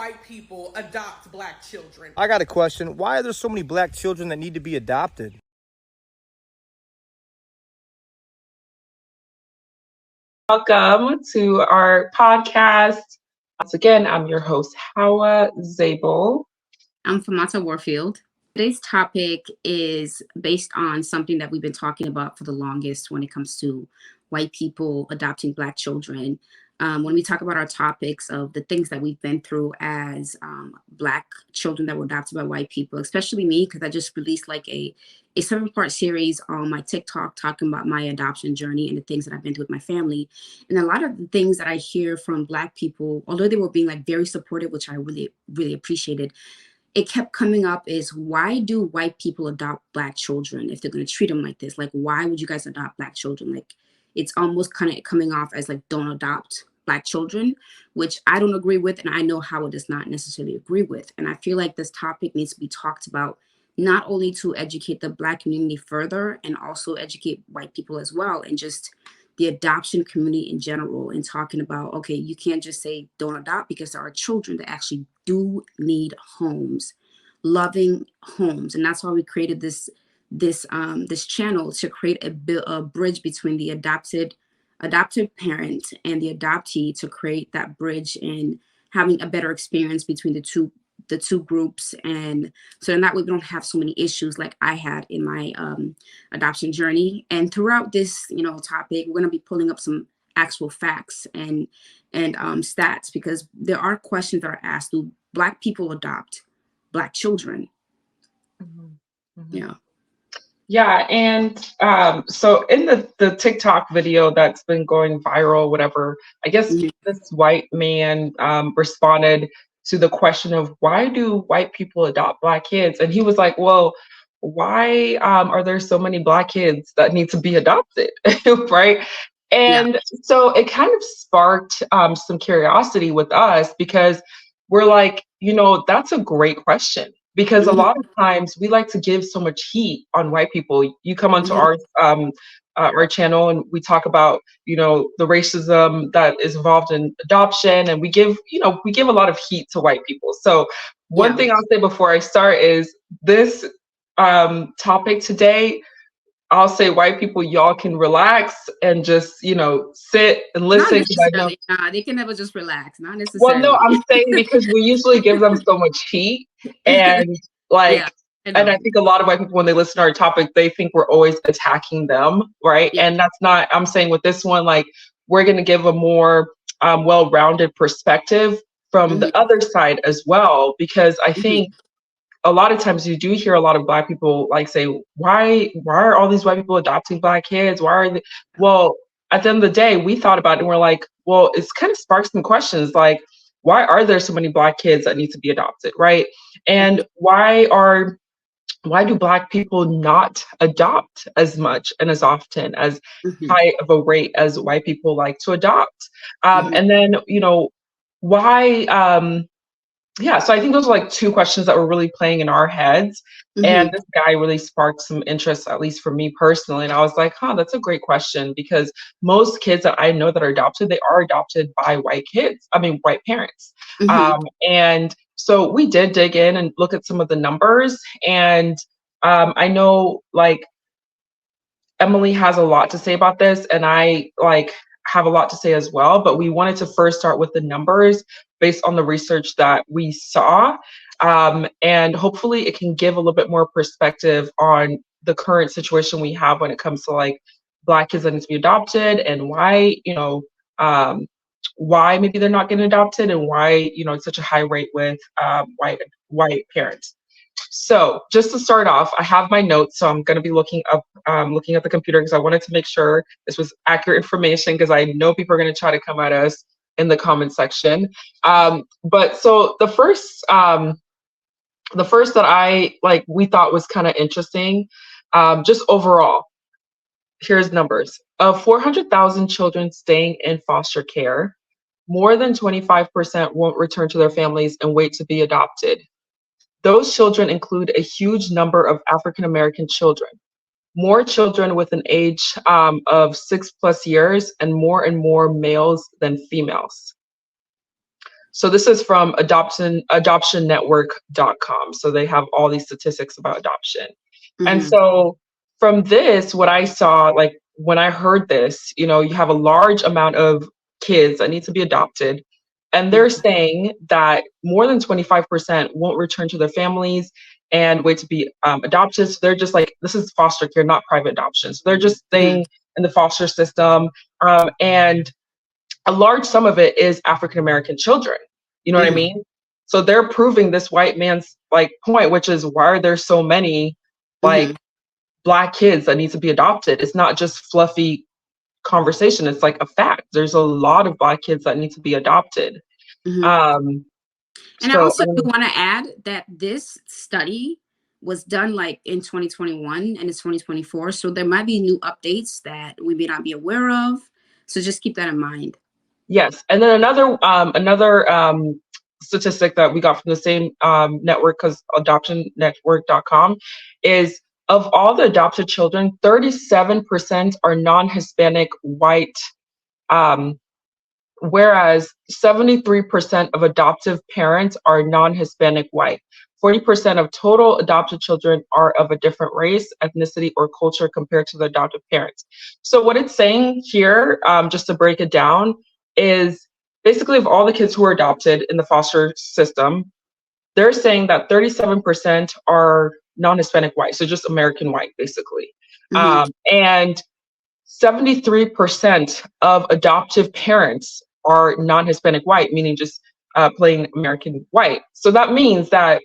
white people adopt black children? I got a question. Why are there so many black children that need to be adopted? Welcome to our podcast. Once again, I'm your host, Hawa Zabel. I'm Famata Warfield. Today's topic is based on something that we've been talking about for the longest when it comes to white people adopting black children. When we talk about our topics of the things that we've been through as black children that were adopted by white people, especially me, because I just released like a 7-part series on my TikTok talking about my adoption journey and the things that I've been through with my family. And a lot of the things that I hear from black people, although they were being like very supportive, which I really, really appreciated, it kept coming up is, why do white people adopt black children if they're going to treat them like this? Like, why would you guys adopt black children? Like, it's almost kind of coming off as like, don't adopt black children, which I don't agree with. And I know Howard does not necessarily agree with. And I feel like this topic needs to be talked about, not only to educate the black community further and also educate white people as well. And just the adoption community in general, and talking about, okay, you can't just say don't adopt, because there are children that actually do need homes, loving homes. And that's why we created this channel, to create a bridge between the adopted parent and the adoptee, to create that bridge and having a better experience between the two groups. And so in that way we don't have so many issues like I had in my adoption journey. And throughout this topic, we're going to be pulling up some actual facts and stats, because there are questions that are asked: do black people adopt black children? Mm-hmm. Mm-hmm. Yeah, and so in the TikTok video that's been going viral, whatever, I guess this white man responded to the question of, why do white people adopt black kids? And he was like, well, why are there so many black kids that need to be adopted, right? And so it kind of sparked some curiosity with us, because we're like, that's a great question. Because a lot of times we like to give so much heat on white people. You come onto our channel and we talk about, the racism that is involved in adoption, and we give a lot of heat to white people. So one thing I'll say before I start is this topic today, I'll say, white people, y'all can relax and just, sit and listen. Nah, they can never just relax. Not necessarily. Well, no, I'm saying because we usually give them so much heat, and and I think a lot of white people, when they listen to our topic, they think we're always attacking them, right? Yeah. And that's not. I'm saying with this one, like, we're going to give a more well-rounded perspective from the other side as well, because I think a lot of times you do hear a lot of black people like say, why are all these white people adopting black kids? Why are they? Well, at the end of the day, we thought about it and we're like, well, it's kind of sparks some questions like, why are there so many black kids that need to be adopted, right? And why do black people not adopt as much and as often, as high of a rate as white people like to adopt? And then, why, so I think those are like two questions that were really playing in our heads. And this guy really sparked some interest, at least for me personally. And I was like, that's a great question, because most kids that I know that are adopted, they are adopted by white parents. And so we did dig in and look at some of the numbers. And I know like Emily has a lot to say about this, and I have a lot to say as well, but we wanted to first start with the numbers based on the research that we saw. And hopefully it can give a little bit more perspective on the current situation we have when it comes to like black kids that need to be adopted, and why, why maybe they're not getting adopted, and why, it's such a high rate with white parents. So just to start off, I have my notes, so I'm going to be looking at the computer, because I wanted to make sure this was accurate information, because I know people are going to try to come at us in the comment section. But so the first that we thought was kind of interesting, just overall, here's numbers. Of 400,000 children staying in foster care, more than 25% won't return to their families and wait to be adopted. Those children include a huge number of African American children, more children with an age of 6+ years, and more males than females. So this is from adoptionnetwork.com. So they have all these statistics about adoption. And so from this, what I saw, like when I heard this, you know, you have a large amount of kids that need to be adopted. And they're saying that more than 25% won't return to their families and wait to be adopted. So they're just like, this is foster care, not private adoption. So they're just staying in the foster system. And a large sum of it is African-American children. You know what I mean? So they're proving this white man's like point, which is why are there so many like Black kids that need to be adopted? It's not just fluffy conversation. It's like a fact. There's a lot of Black kids that need to be adopted. And I also want to add that this study was done like in 2021 and it's 2024. So there might be new updates that we may not be aware of. So just keep that in mind. Yes. And then another statistic that we got from the same network, because adoptionnetwork.com, is of all the adopted children, 37% are non-Hispanic white, whereas 73% of adoptive parents are non-Hispanic white. 40% of total adopted children are of a different race, ethnicity, or culture compared to the adoptive parents. So what it's saying here, just to break it down, is basically of all the kids who are adopted in the foster system, they're saying that 37% are non-Hispanic white, so just American white, basically. And 73% of adoptive parents are non-Hispanic white, meaning just plain American white. So that means that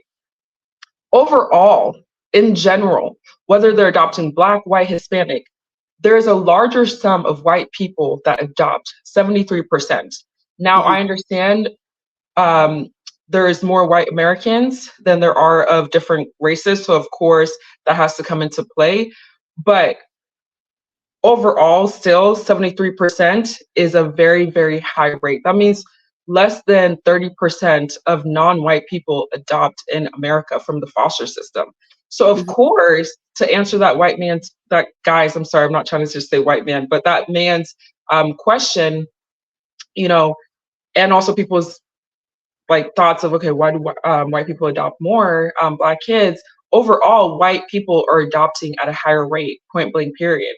overall, in general, whether they're adopting Black, white, Hispanic, there's a larger sum of white people that adopt, 73%. Now, I understand there is more white Americans than there are of different races. So of course, that has to come into play. But overall, still 73% is a very, very high rate. That means less than 30% of non-white people adopt in America from the foster system. So of course, to answer that guy's, I'm sorry, I'm not trying to just say white man, but that man's question, you know, and also people's like thoughts of, okay, why do white people adopt more Black kids? Overall, white people are adopting at a higher rate, point blank period.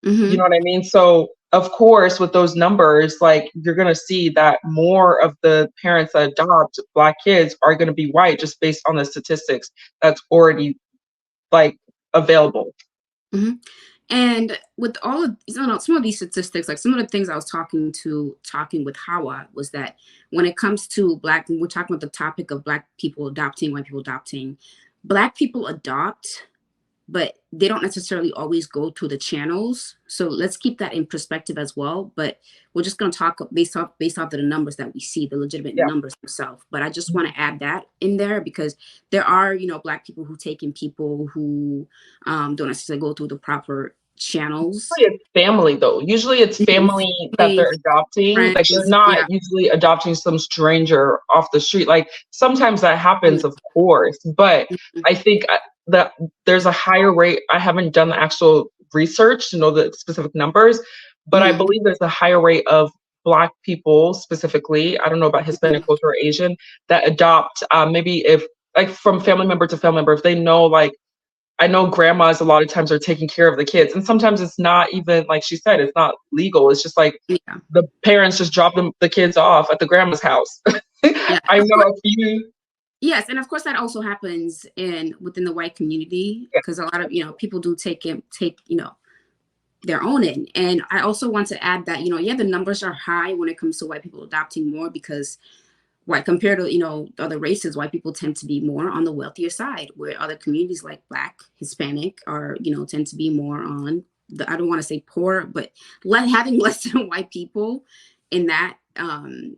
You know what I mean? So of course, with those numbers, like you're going to see that more of the parents that adopt Black kids are going to be white just based on the statistics that's already like available. And with all of some of these statistics, like some of the things I was talking with Hawa was that when it comes to we're talking about the topic of Black people adopting, white people adopting, Black people adopt, but they don't necessarily always go through the channels. So let's keep that in perspective as well. But we're just going to talk based off of the numbers that we see, the legitimate numbers themselves. But I just want to add that in there because there are, you know, Black people who take in people who don't necessarily go through the proper channels. Usually it's family though. Usually it's family that they're adopting. Friends, like they're not usually adopting some stranger off the street. Like sometimes that happens, of course. But I think that there's a higher rate. I haven't done the actual research to know the specific numbers, but I believe there's a higher rate of Black people specifically, I don't know about Hispanic culture or Asian, that adopt maybe if like from family member to family member, if they know, like I know grandmas a lot of times are taking care of the kids, and sometimes it's not even, like she said, it's not legal. It's just like the parents just drop the kids off at the grandma's house. I know a few. Yes, and of course that also happens within the white community because a lot of people do take their own in. And I also want to add that the numbers are high when it comes to white people adopting more because compared to other races, white people tend to be more on the wealthier side, where other communities like Black, Hispanic are tend to be more on I don't want to say poor, but having less than white people in that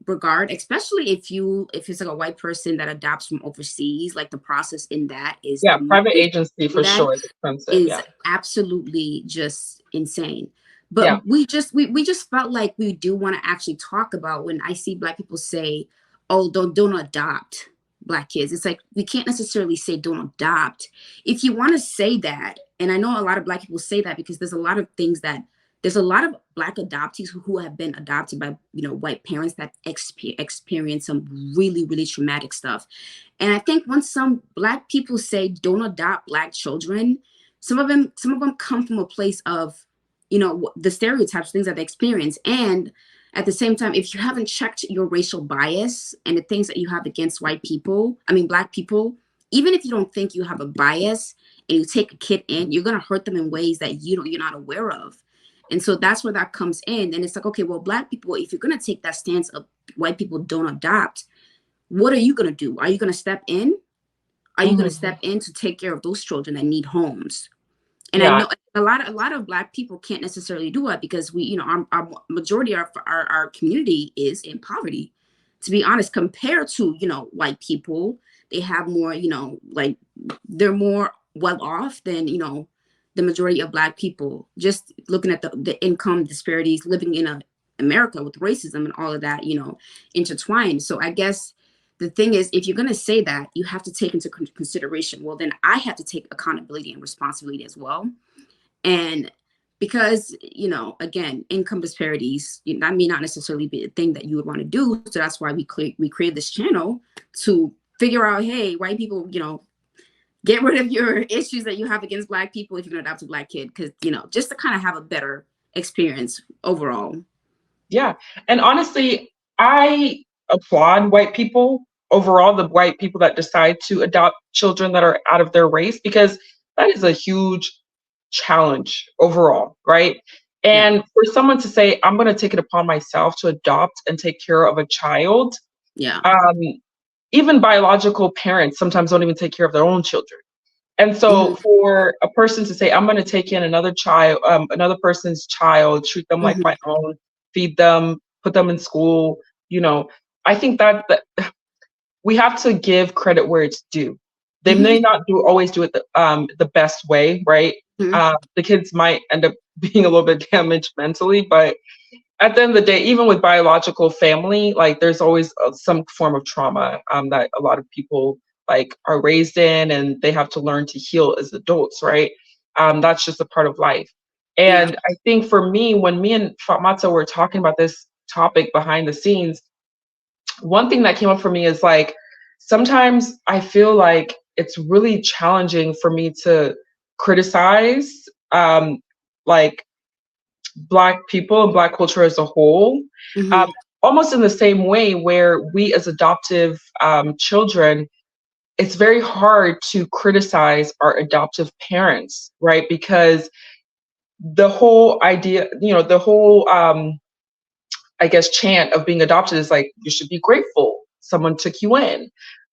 regard, especially if it's like a white person that adopts from overseas, like the process in that is private agency for sure is expensive. Is absolutely just insane. But we just felt like we do want to actually talk about when I see Black people say, oh, don't adopt Black kids. It's like we can't necessarily say don't adopt. If you want to say that, and I know a lot of Black people say that because there's a lot of things that there's a lot of Black adoptees who have been adopted by, white parents that experience some really, really traumatic stuff. And I think when some Black people say don't adopt Black children, some of them come from a place of, the stereotypes, things that they experience. And at the same time, if you haven't checked your racial bias and the things that you have against Black people, even if you don't think you have a bias and you take a kid in, you're going to hurt them in ways that you're not aware of. And so that's where that comes in. And it's like, okay, well, Black people, if you're going to take that stance of white people don't adopt, what are you going to do? Are you going to step in? Are you going to step in to take care of those children that need homes? And I know a lot of Black people can't necessarily do it because we, our majority of our community is in poverty, to be honest, compared to, white people. They have more, like they're more well off than, the majority of Black people. Just looking at the income disparities, living in America with racism and all of that, intertwined. So I guess the thing is, if you're going to say that, you have to take into consideration, well, then I have to take accountability and responsibility as well. And because, again, income disparities, that may not necessarily be a thing that you would want to do. So that's why we created this channel to figure out, hey, white people, get rid of your issues that you have against Black people if you're going to adopt a Black kid. Because, just to kind of have a better experience overall. Yeah. And honestly, I applaud white people overall, the white people that decide to adopt children that are out of their race, because that is a huge challenge overall, right? And for someone to say, I'm going to take it upon myself to adopt and take care of a child. Yeah. Even biological parents sometimes don't even take care of their own children. And so for a person to say, I'm going to take in another child, another person's child, treat them like my own, feed them, put them in school, I think that we have to give credit where it's due. They may not always do it the best way, right? The kids might end up being a little bit damaged mentally, but at the end of the day, even with biological family, like there's always some form of trauma that a lot of people like are raised in, and they have to learn to heal as adults, right? That's just a part of life. And I think for me, when me and Fatmata were talking about this topic behind the scenes, one thing that came up for me is like, sometimes I feel like it's really challenging for me to criticize like Black people and Black culture as a whole, almost in the same way where we as adoptive children, it's very hard to criticize our adoptive parents, right? Because the whole idea, the whole, I guess, chant of being adopted is like, you should be grateful someone took you in.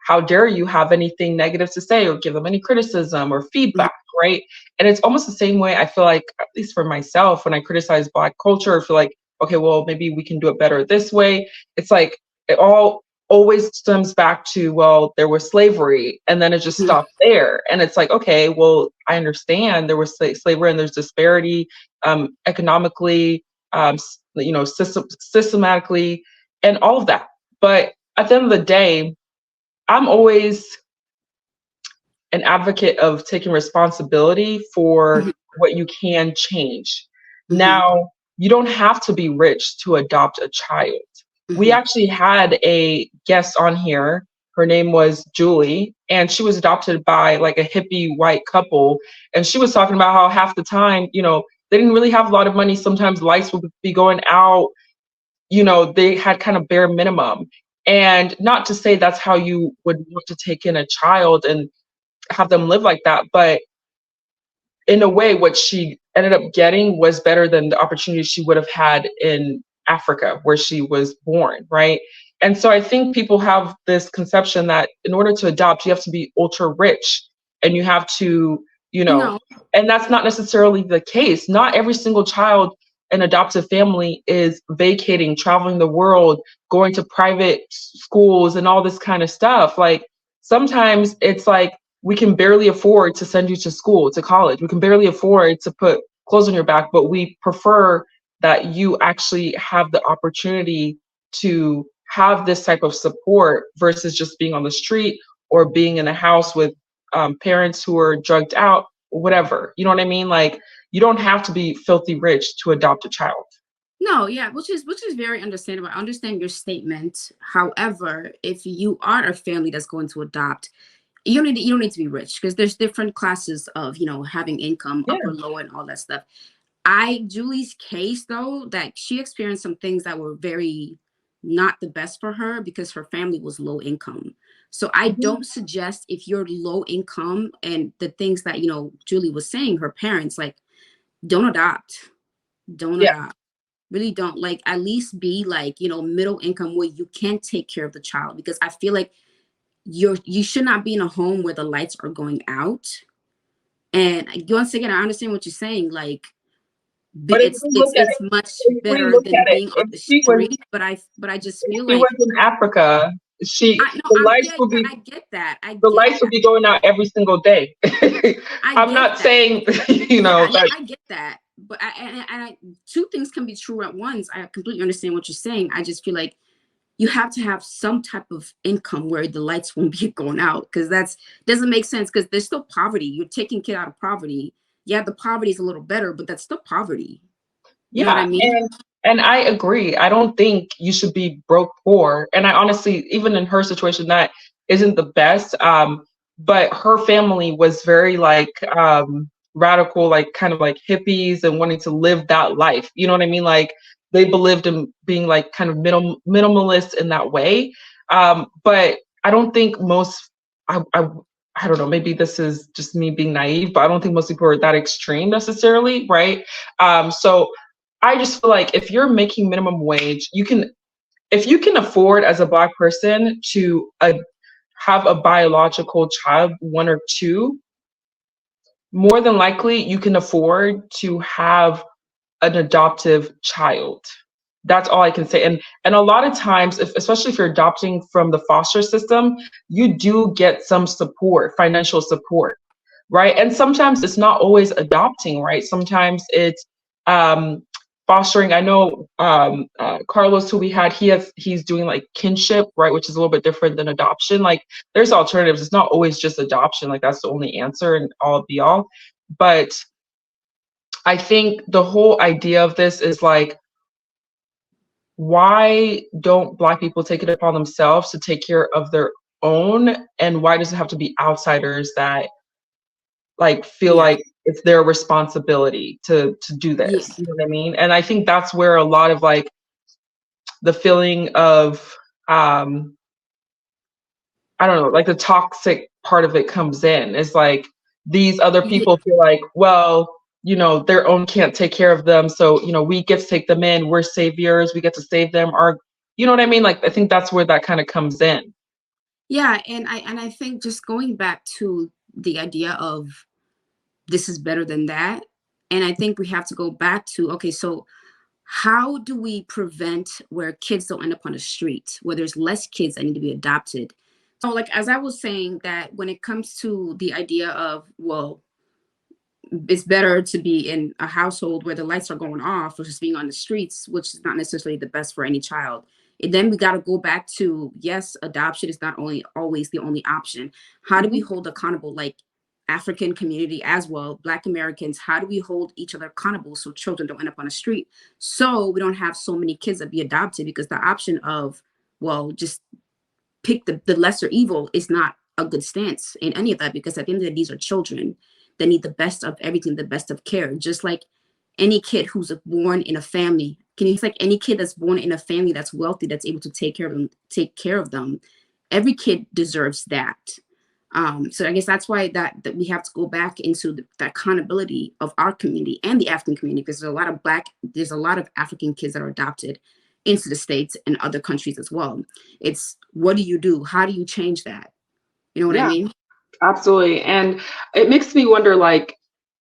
How dare you have anything negative to say or give them any criticism or feedback, right? And it's almost the same way I feel like, at least for myself, when I criticize Black culture, I feel like, okay, well, maybe we can do it better this way. It's like, it all always stems back to, well, there was slavery, and then it just stopped there. And it's like, okay, well, I understand there was slavery and there's disparity economically, systematically, and all of that. But at the end of the day, I'm always an advocate of taking responsibility for what you can change. Now, you don't have to be rich to adopt a child. We actually had a guest on here. Her name was Julie, and she was adopted by like a hippie white couple. And she was talking about how half the time, they didn't really have a lot of money. Sometimes lights would be going out. They had kind of bare minimum. And not to say that's how you would want to take in a child and have them live like that, but in a way, what she ended up getting was better than the opportunity she would have had in Africa, where she was born, right? And so I think people have this conception that in order to adopt, you have to be ultra rich, and you have to, and that's not necessarily the case. Not every single child an adoptive family is vacating, traveling the world, going to private schools and all this kind of stuff. Like sometimes it's like, we can barely afford to send you to school, to college. We can barely afford to put clothes on your back, but we prefer that you actually have the opportunity to have this type of support versus just being on the street or being in a house with parents who are drugged out, whatever. You know what I mean? Like, you don't have to be filthy rich to adopt a child. No, yeah, which is very understandable. I understand your statement. However, if you are a family that's going to adopt, you don't need to be rich, because there's different classes of, having income, Yeah. upper, lower, and all that stuff. Julie's case, though, that she experienced some things that were very not the best for her because her family was low income. So I don't suggest, if you're low income and the things that, Julie was saying, her parents, like, don't adopt. Don't adopt. Really don't. Like, at least be like, middle income where you can take care of the child, because I feel like you should not be in a home where the lights are going out. And once again, I understand what you're saying. Like, but it's much better than being on the street. But I just feel like, she was in Africa. The lights would be. I get that. The lights would be going out every single day. I'm not saying, I get that. But two things can be true at once. I completely understand what you're saying. I just feel like you have to have some type of income where the lights won't be going out, because that doesn't make sense, because there's still poverty. You're taking kid out of poverty. Yeah, the poverty is a little better, but that's still poverty. You know what I mean? And I agree. I don't think you should be broke poor. And I honestly, even in her situation, that isn't the best. But her family was very radical, like kind of like hippies and wanting to live that life. You know what I mean? Like, they believed in being like kind of minimalist in that way. But I don't think most, I don't know, maybe this is just me being naive, but I don't think most people are that extreme necessarily, right? So I just feel like if you're making minimum wage, if you can afford as a Black person to have a biological child, 1 or 2, more than likely you can afford to have an adoptive child. That's all I can say. And a lot of times, especially if you're adopting from the foster system, you do get some support, financial support, right? And sometimes it's not always adopting, right? Sometimes it's fostering. I know Carlos, who we had, he's doing like kinship, right, which is a little bit different than adoption. Like, there's alternatives. It's not always just adoption. Like, that's the only answer and all be all. But I think the whole idea of this is like, why don't Black people take it upon themselves to take care of their own? And why does it have to be outsiders that like feel like it's their responsibility to do this? You know what I mean? And I think that's where a lot of like the feeling of I don't know, like the toxic part of it comes in. Is like, these other people feel like, well, their own can't take care of them, so we get to take them in. We're saviors. We get to save them. You know what I mean? Like, I think that's where that kind of comes in. Yeah, and I think, just going back to the idea of this is better than that, and I think we have to go back to, okay, so how do we prevent where kids don't end up on the street, where there's less kids that need to be adopted? So, like, as I was saying, that when it comes to the idea of, well, it's better to be in a household where the lights are going off versus being on the streets, which is not necessarily the best for any child. And then we got to go back to, yes, adoption is not always the only option. How do we hold accountable, like African community as well, Black Americans? How do we hold each other accountable so children don't end up on the street? So we don't have so many kids that be adopted, because the option of, well, just pick the lesser evil is not a good stance in any of that, because at the end of the day, these are children that need the best of everything, the best of care. Just like any kid who's born in a family, it's like any kid that's born in a family that's wealthy, that's able to take care of them. Every kid deserves that. So I guess that's why that we have to go back into the accountability of our community and the African community, because there's a lot of African kids that are adopted into the States and other countries as well. It's, what do you do? How do you change that? You know what I mean? Absolutely. And it makes me wonder, like,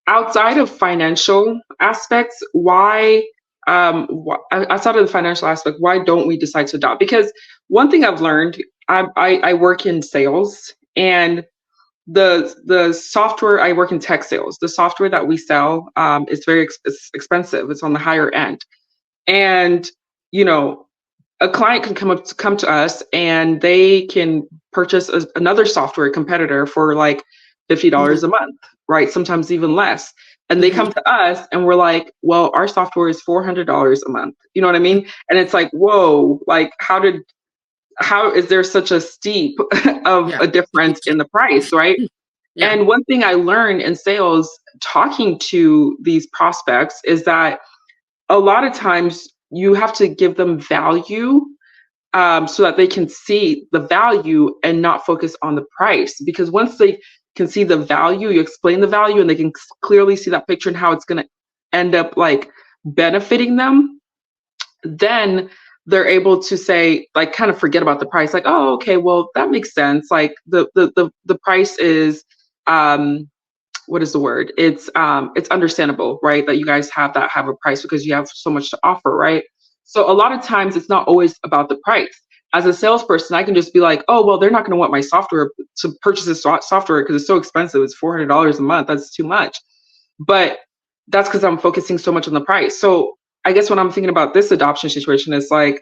outside of financial aspects, why outside of the financial aspect, why don't we decide to adopt? Because one thing I've learned, I work in sales, and the software, I work in tech sales. The software that we sell is very expensive. It's on the higher end. And, a client can come to us and they can purchase another software competitor for like $50 a month, right? Sometimes even less. And they come to us and we're like, well, our software is $400 a month. You know what I mean? And it's like, whoa, like how is there such a steep of a difference in the price, right? Yeah. And one thing I learned in sales talking to these prospects is that a lot of times you have to give them value so that they can see the value and not focus on the price. Because once they can see the value, you explain the value and they can clearly see that picture and how it's going to end up like benefiting them, then they're able to say, like, kind of forget about the price. Like, oh, okay, well, that makes sense. Like the price is, what is the word? It's understandable, right? That you guys have a price because you have so much to offer, right? So a lot of times it's not always about the price. As a salesperson, I can just be like, oh, well, they're not going to want my software to purchase this software because it's so expensive. It's $400 a month. That's too much. But that's because I'm focusing so much on the price. So I guess when I'm thinking about this adoption situation, it's like,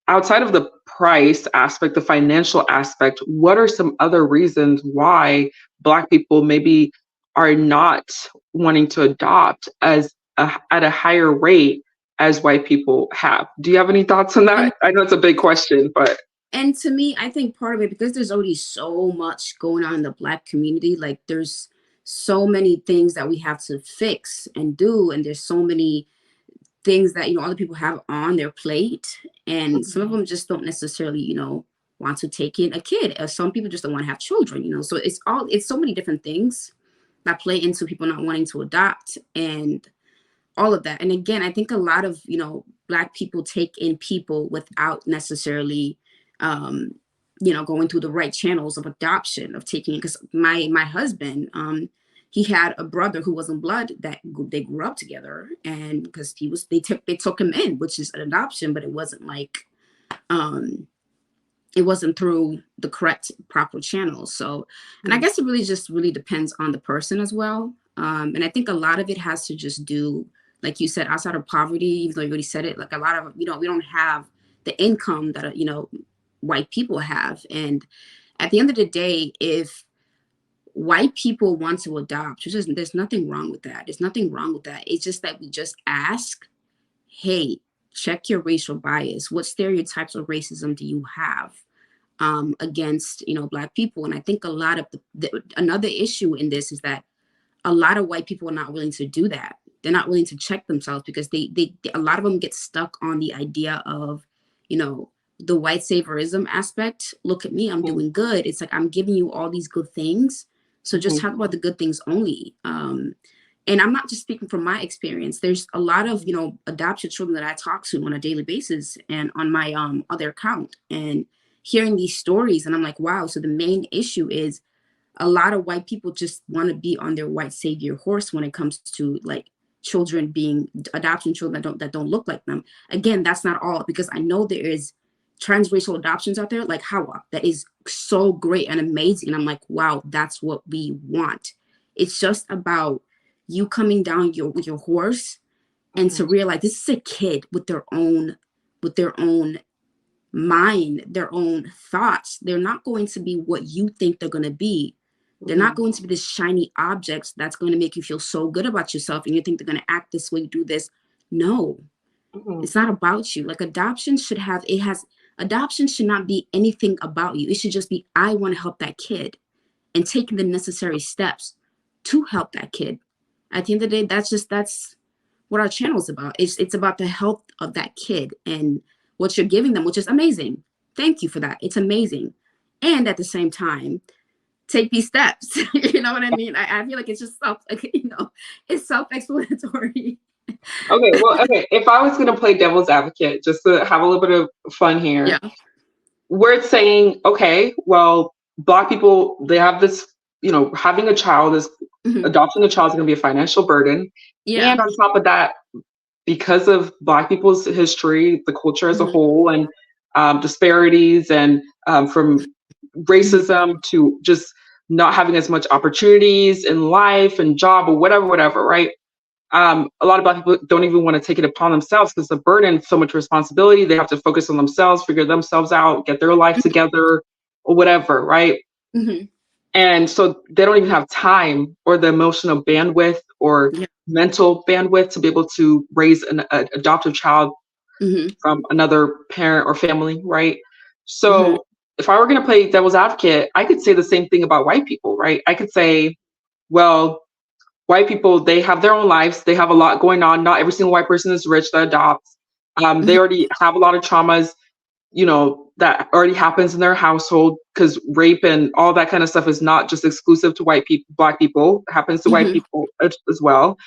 outside of the price aspect, the financial aspect, what are some other reasons why Black people maybe are not wanting to adopt at a higher rate as white people have? Do you have any thoughts on that? I know it's a big question, but. And to me, I think part of it, because there's already so much going on in the Black community, like there's so many things that we have to fix and do. And there's so many things that, other people have on their plate. And some of them just don't necessarily, want to take in a kid. Some people just don't want to have children, so it's so many different things that play into people not wanting to adopt and all of that. And again, I think a lot of, Black people take in people without necessarily, going through the right channels of adoption, of taking it. Because my husband, he had a brother who wasn't blood that they grew up together, and because they took him in, which is an adoption, but it wasn't like, it wasn't through the correct, proper channels. So, and I guess it really depends on the person as well. And I think a lot of it has to just do, like you said, outside of poverty, even though you already said it, like a lot of, we don't have the income that, white people have. And at the end of the day, if white people want to adopt, there's nothing wrong with that. There's nothing wrong with that. It's just that we just ask, hey, check your racial bias. What stereotypes of racism do you have against, Black people? And I think a lot of another issue in this is that a lot of white people are not willing to do that. They're not willing to check themselves because they a lot of them get stuck on the idea of, the white saviorism aspect. Look at me, I'm doing good. It's like, I'm giving you all these good things. So just talk about the good things only. And I'm not just speaking from my experience. There's a lot of, adopted children that I talk to on a daily basis and on my other account, and hearing these stories. And I'm like, wow. So the main issue is a lot of white people just want to be on their white savior horse when it comes to like children being adoption children that don't look like them. Again, that's not all, because I know there is transracial adoptions out there like Hawa that is so great and amazing. And I'm like, wow, that's what we want. It's just about you coming down with your horse and to realize this is a kid with their own mind, their own thoughts. They're not going to be what you think they're going to be. They're not going to be this shiny objects that's going to make you feel so good about yourself and you think they're going to act this way, do this. No, it's not about you. Like adoption should not be anything about you. It should just be, I want to help that kid and taking the necessary steps to help that kid. At the end of the day, that's what our channel is about. It's about the health of that kid and what you're giving them, which is amazing. Thank you for that. It's amazing. And at the same time, take these steps. You know what I mean? I feel like it's just it's self-explanatory. Okay. If I was going to play devil's advocate, just to have a little bit of fun here, we're saying, okay, well, Black people, they have this, having a child is, adopting a child is going to be a financial burden. Yeah. And on top of that, because of Black people's history, the culture as a whole, and disparities and from racism to just not having as much opportunities in life and job or whatever, right? A lot of Black people don't even want to take it upon themselves because the burden, so much responsibility. They have to focus on themselves, figure themselves out, get their life together or whatever, right? And so they don't even have time or the emotional bandwidth or mental bandwidth to be able to raise an adoptive child from another parent or family, right? So if I were going to play devil's advocate, I could say the same thing about white people, right? I could say, well, white people, they have their own lives. They have a lot going on. Not every single white person is rich that adopts. They already have a lot of traumas, you know, that already happens in their household, because rape and all that kind of stuff is not just exclusive to white people, black people. It happens to white people as well.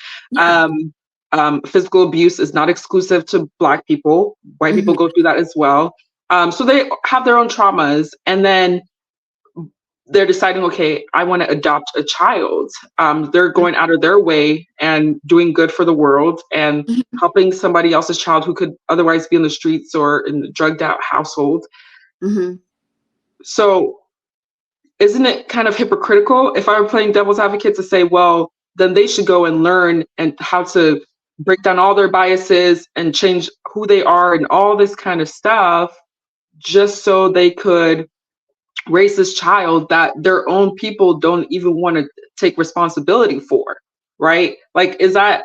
Physical abuse is not exclusive to black people. White people go through that as well. So they have their own traumas, and then they're deciding, okay, I want to adopt a child. They're going out of their way and doing good for the world and helping somebody else's child who could otherwise be in the streets or in a drugged out household. So isn't it kind of hypocritical if I were playing devil's advocate to say, well, then they should go and learn and how to break down all their biases and change who they are and all this kind of stuff, just so they could raise this child that their own people don't even want to take responsibility for, right? Like, is that,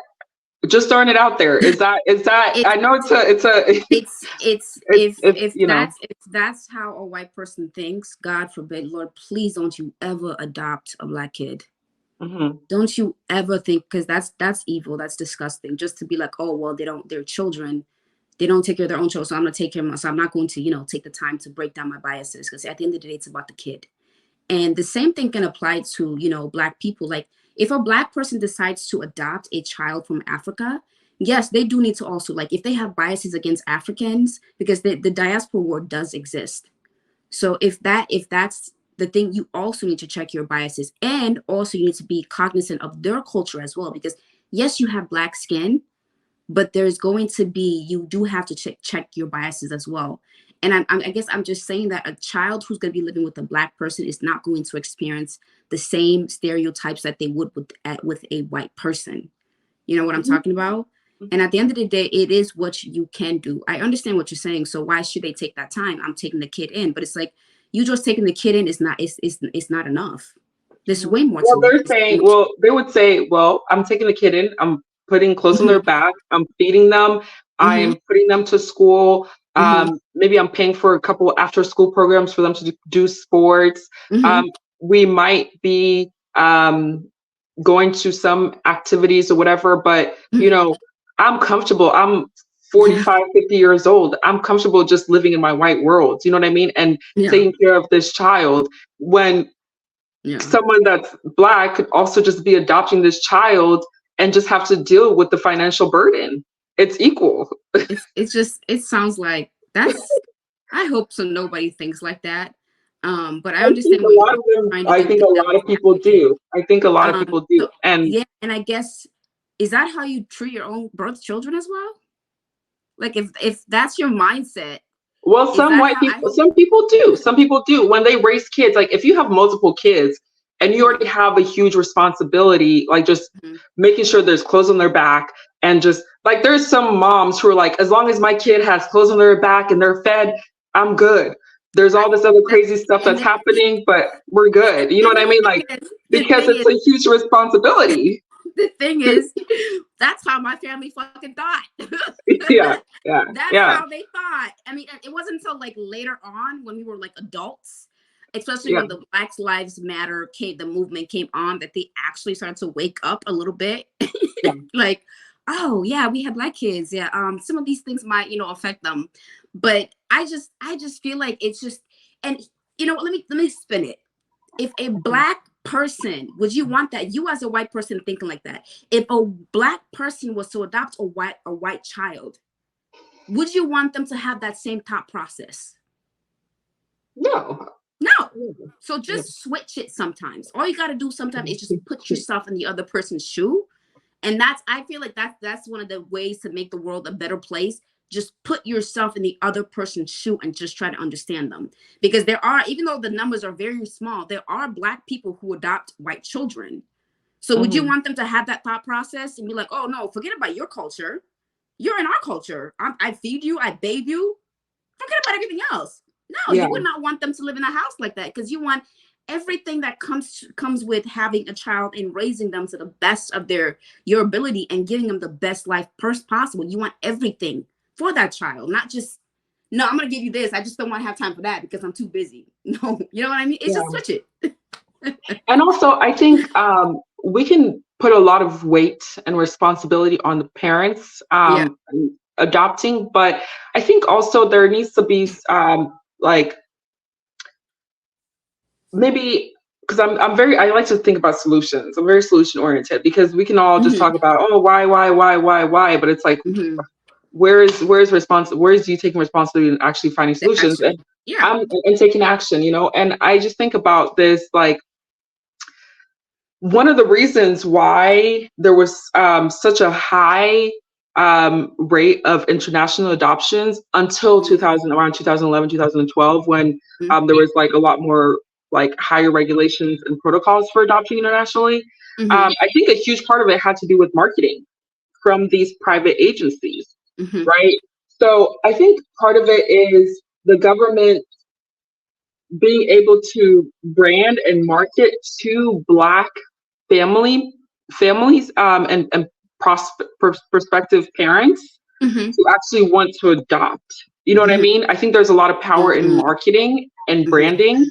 just throwing it out there, is that I know if that's how a white person thinks, God forbid, Lord, please don't you ever adopt a black kid. Don't you ever think, because that's evil, that's disgusting, just to be like, oh well, they're children, they don't take care of their own children, so I'm gonna take care of myself. I'm not going to, you know, take the time to break down my biases, because at the end of the day, it's about the kid. And the same thing can apply to, you know, black people. Like, if a black person decides to adopt a child from Africa, yes, they do need to also, like, if they have biases against Africans, because the diaspora war does exist. So if that's the thing, you also need to check your biases, and also you need to be cognizant of their culture as well, because yes, you have black skin, but there's going to be, you do have to check your biases as well. And I guess I'm just saying that a child who's going to be living with a black person is not going to experience the same stereotypes that they would with a white person. You know what I'm talking about? And at the end of the day, it is what you can do. I understand what you're saying. So why should they take that time? I'm taking the kid in, but it's like, you just taking the kid in is not enough. There's way more. Well, they're saying, well, they would say, well, I'm taking the kid in, I'm putting clothes on their back, I'm feeding them, I'm putting them to school. Maybe I'm paying for a couple after school programs for them to do sports. We might be going to some activities or whatever, but you know, I'm comfortable. I'm 45, 50 years old. I'm comfortable just living in my white world. You know what I mean? And taking care of this child, when someone that's black could also just be adopting this child and just have to deal with the financial burden. It's equal. It sounds like that's, I hope so nobody thinks like that. But I understand a lot of them, I think a lot of people do. I think a lot of people do. And yeah, and I guess, is that how you treat your own birth children as well? Like, if that's your mindset. Well, some white people, some people do. Some people do. When they raise kids, like if you have multiple kids and you already have a huge responsibility, like just making sure there's clothes on their back, and just like, there's some moms who are like, as long as my kid has clothes on their back and they're fed, I'm good. There's all this other crazy stuff that's happening, but we're good. You know what I mean? Like, because it's a huge responsibility. The thing is, that's how my family fucking thought. That's how they thought. I mean, it wasn't until like later on, when we were like adults, especially when the Black Lives Matter the movement came on, that they actually started to wake up a little bit. Like, oh yeah, we have black kids. Yeah, some of these things might, you know, affect them. But I just feel like it's just, and you know, let me spin it. If a black person, would you want that? You as a white person thinking like that. If a black person was to adopt a white child, would you want them to have that same thought process? No. So just switch it sometimes. All you got to do sometimes is just put yourself in the other person's shoe. And I feel like that's one of the ways to make the world a better place. Just put yourself in the other person's shoe and just try to understand them. Because there are, even though the numbers are very small, there are black people who adopt white children. So would you want them to have that thought process and be like, oh no, forget about your culture. You're in our culture. I feed you, I bathe you. Forget about everything else. No, you would not want them to live in a house like that, because you want everything that comes with having a child and raising them to the best of your ability and giving them the best life possible. You want everything for that child, not just, no, I'm gonna give you this, I just don't want to have time for that because I'm too busy. No, you know what I mean? It's just switch it. And also, I think we can put a lot of weight and responsibility on the parents adopting, but I think also there needs to be like, maybe, because I like to think about solutions. I'm very solution oriented, because we can all just talk about, oh, why, but it's like, where is you taking responsibility and actually finding solutions and taking action, you know? And I just think about this, like, one of the reasons why there was such a high rate of international adoptions until around 2011, 2012, when there was like a lot more like higher regulations and protocols for adopting internationally. I think a huge part of it had to do with marketing from these private agencies, right? So I think part of it is the government being able to brand and market to Black families and prospective parents to actually want to adopt. You know what I mean? I think there's a lot of power in marketing and branding.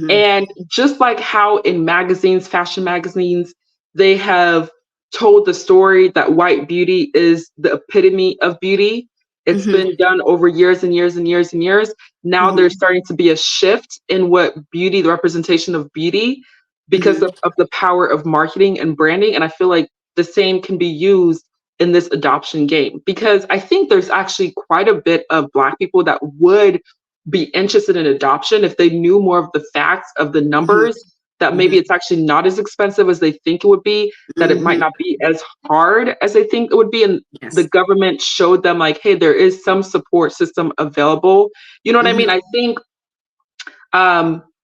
And just like how in magazines, fashion magazines, they have told the story that white beauty is the epitome of beauty. It's been done over years and years and years and years. Now there's starting to be a shift in what beauty, the representation of beauty, because of the power of marketing and branding. And I feel like the same can be used in this adoption game, because I think there's actually quite a bit of Black people that would be interested in adoption if they knew more of the facts of the numbers, that maybe it's actually not as expensive as they think it would be, that it might not be as hard as they think it would be. And the government showed them like, hey, there is some support system available. You know what I mean? I think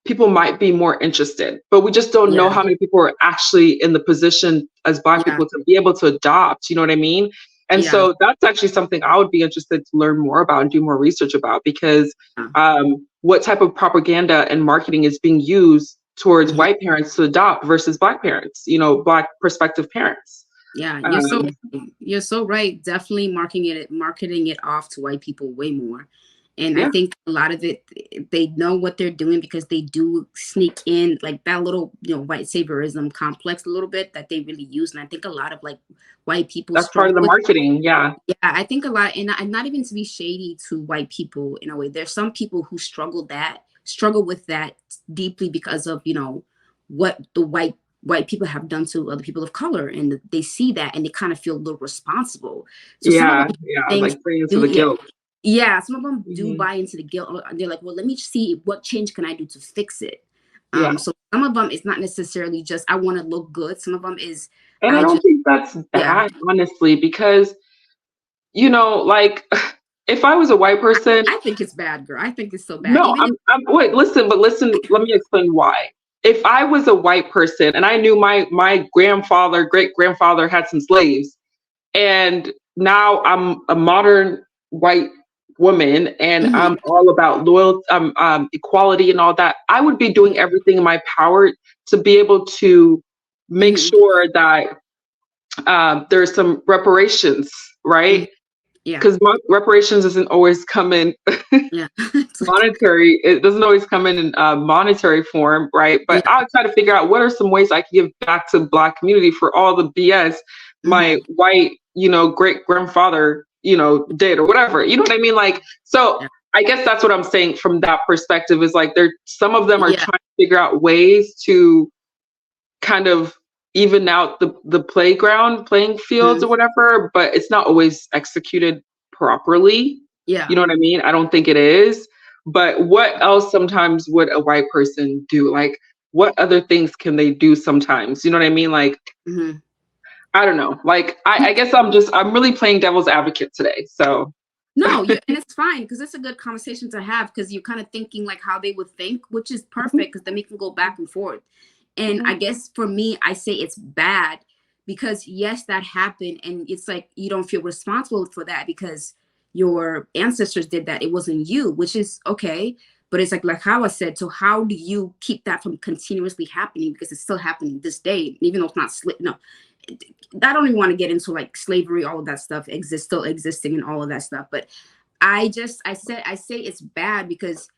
people might be more interested, but we just don't know how many people are actually in the position as Black people to be able to adopt. You know what I mean? And so that's actually something I would be interested to learn more about and do more research about, because what type of propaganda and marketing is being used towards white parents to adopt versus Black parents, you know, Black prospective parents. Yeah, you're so right. Definitely marketing it off to white people way more. And I think a lot of it, they know what they're doing because they do sneak in like that little, you know, white saviorism complex a little bit that they really use. And I think a lot of like white people. That's part of the marketing. Yeah. Yeah. I think a lot, and not even to be shady to white people in a way. There's some people who struggle with that deeply because of, you know, what the white people have done to other people of color, and they see that and they kind of feel a little responsible. So like bringing into the guilt. Yeah, some of them do buy into the guilt. They're like, well, let me see what change can I do to fix it. So some of them is not necessarily just I want to look good. Some of them is, and I don't think that's bad, honestly, because, you know, like if I was a white person, I think it's bad, girl. I think it's so bad. No, listen. Let me explain why. If I was a white person and I knew my great grandfather had some slaves, and now I'm a modern white woman and I'm all about loyalty, equality and all that, I would be doing everything in my power to be able to make sure that there's some reparations, right? Yeah. Because reparations doesn't always come in monetary. It doesn't always come in monetary form, right? But I'll try to figure out what are some ways I can give back to the Black community for all the BS my white, you know, great grandfather, you know, did or whatever. You know what I mean? Like, so I guess that's what I'm saying from that perspective is like some of them are trying to figure out ways to kind of even out the playing fields or whatever, but it's not always executed properly. Yeah. You know what I mean? I don't think it is. But what else sometimes would a white person do? Like, what other things can they do sometimes? You know what I mean? Like, I don't know. Like, I guess I'm really playing devil's advocate today. So. No, and it's fine because it's a good conversation to have because you're kind of thinking like how they would think, which is perfect because then we can go back and forth. And I guess for me, I say it's bad because yes, that happened. And it's like, you don't feel responsible for that because your ancestors did that. It wasn't you, which is okay. But it's like Hawa said, so how do you keep that from continuously happening? Because it's still happening this day, even though it's not no. I don't even want to get into like slavery, all of that stuff still existing and all of that stuff. But I say it's bad because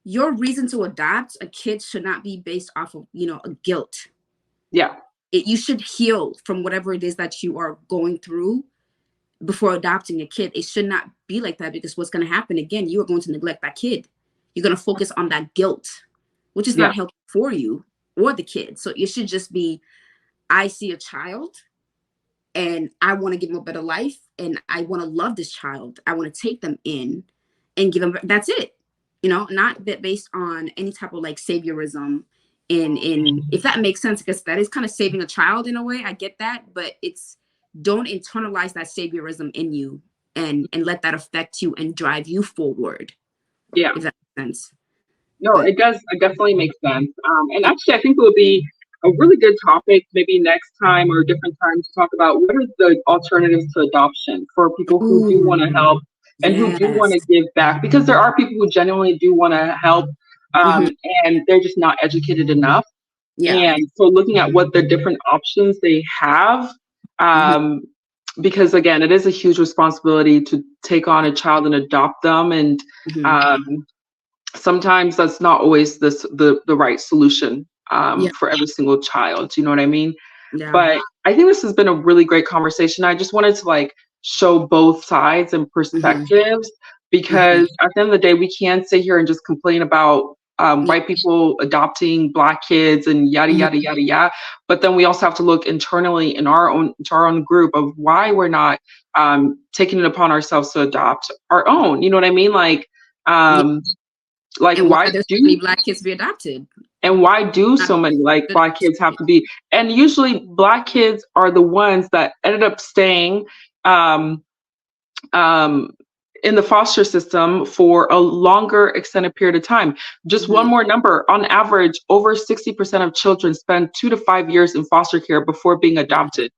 your reason to adopt a kid should not be based off of, a guilt. Yeah. You should heal from whatever it is that you are going through before adopting a kid. It should not be like that, because what's going to happen again, you are going to neglect that kid. You're going to focus on that guilt, which is not healthy for you or the kid. So it should just be, I see a child and I want to give them a better life, and I want to love this child. I want to take them in and give them, that's it. Not based on any type of like saviorism in if that makes sense, because that is kind of saving a child in a way. I get that, but don't internalize that saviorism in you and let that affect you and drive you forward. Yeah. If that makes sense. No, it does. It definitely makes sense. And actually, I think it would be a really good topic maybe next time or a different time to talk about what are the alternatives to adoption for people who do want to help and who do want to give back, because there are people who genuinely do want to help and they're just not educated enough. Yeah. And so looking at what the different options they have, because again, it is a huge responsibility to take on a child and adopt them. And sometimes that's not always the right solution for every single child. You know what I mean? Yeah. But I think this has been a really great conversation. I just wanted to like show both sides and perspectives, because at the end of the day, we can't sit here and just complain about white people adopting Black kids and yada, yada, yada, yada. But then we also have to look internally to our own group of why we're not taking it upon ourselves to adopt our own. You know what I mean? Like why do so many Black kids be adopted? And why do so many like Black kids have to be? And usually Black kids are the ones that ended up staying in the foster system for a longer extended period of time. Just one more number, on average, over 60% of children spend 2 to 5 years in foster care before being adopted.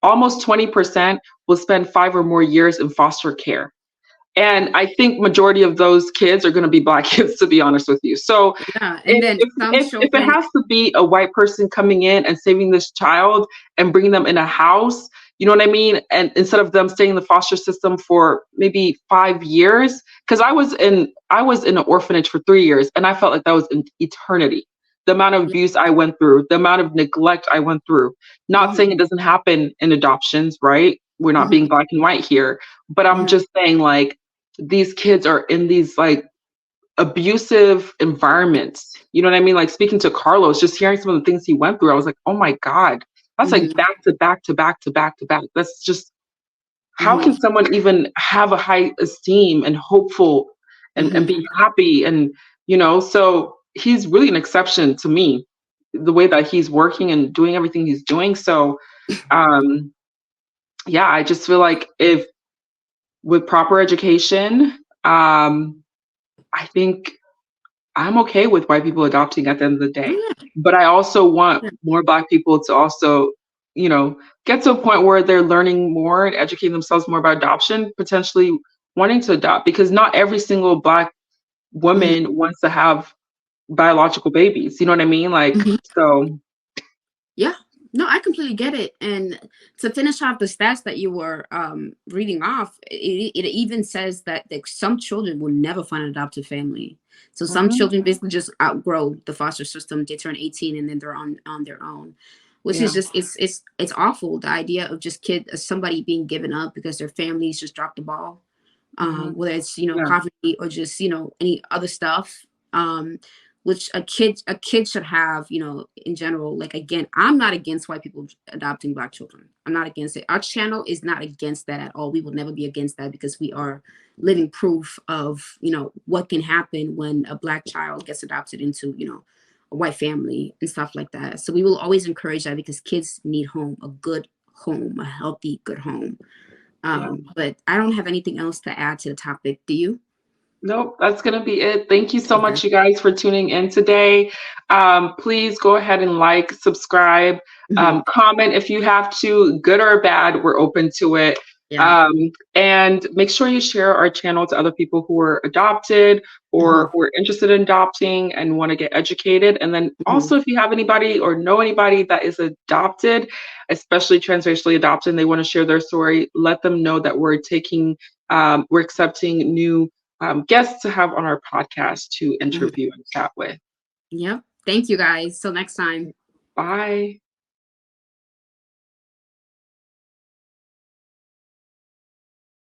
Almost 20% will spend 5 or more years in foster care. And I think majority of those kids are going to be Black kids, to be honest with you. So if it has to be a white person coming in and saving this child and bringing them in a house, you know what I mean? And instead of them staying in the foster system for maybe 5 years, because I was in an orphanage for 3 years, and I felt like that was an eternity. The amount of abuse I went through, the amount of neglect I went through. Not saying it doesn't happen in adoptions, right? We're not being black and white here, but I'm just saying, like, these kids are in these like abusive environments. You know what I mean? Like, speaking to Carlos, just hearing some of the things he went through, I was like, oh my God, that's like back to back to back to back to back. That's just, how can someone even have a high esteem and hopeful and be happy? And, you know, so he's really an exception to me, the way that he's working and doing everything he's doing. So, yeah, I just feel like if with proper education, I think I'm okay with white people adopting at the end of the day. But I also want more Black people to also, you know, get to a point where they're learning more and educating themselves more about adoption, potentially wanting to adopt, because not every single Black woman wants to have biological babies. You know what I mean? Like, so. Yeah. No, I completely get it. And to finish off the stats that you were reading off, it even says that some children will never find an adoptive family. So some children basically just outgrow the foster system. They turn 18 and then they're on their own, which is just, it's awful. The idea of just somebody being given up because their families just dropped the ball, whether it's, you know, poverty or just, you know, any other stuff. Which a kid should have, you know, in general. Like, again, I'm not against white people adopting Black children. I'm not against it. Our channel is not against that at all. We will never be against that, because we are living proof of, you know, what can happen when a Black child gets adopted into, you know, a white family and stuff like that. So we will always encourage that, because kids need home, a good home, a healthy, good home. But I don't have anything else to add to the topic. Do you? Nope, that's going to be it. Thank you so much, you guys, for tuning in today. Please go ahead and like, subscribe, comment if you have to, good or bad, we're open to it. Yeah. And make sure you share our channel to other people who are adopted or who are interested in adopting and want to get educated. And then also, if you have anybody or know anybody that is adopted, especially transracially adopted, and they want to share their story, let them know that we're accepting new guests to have on our podcast to interview and chat with. Yep. Thank you guys. Till next time. Bye.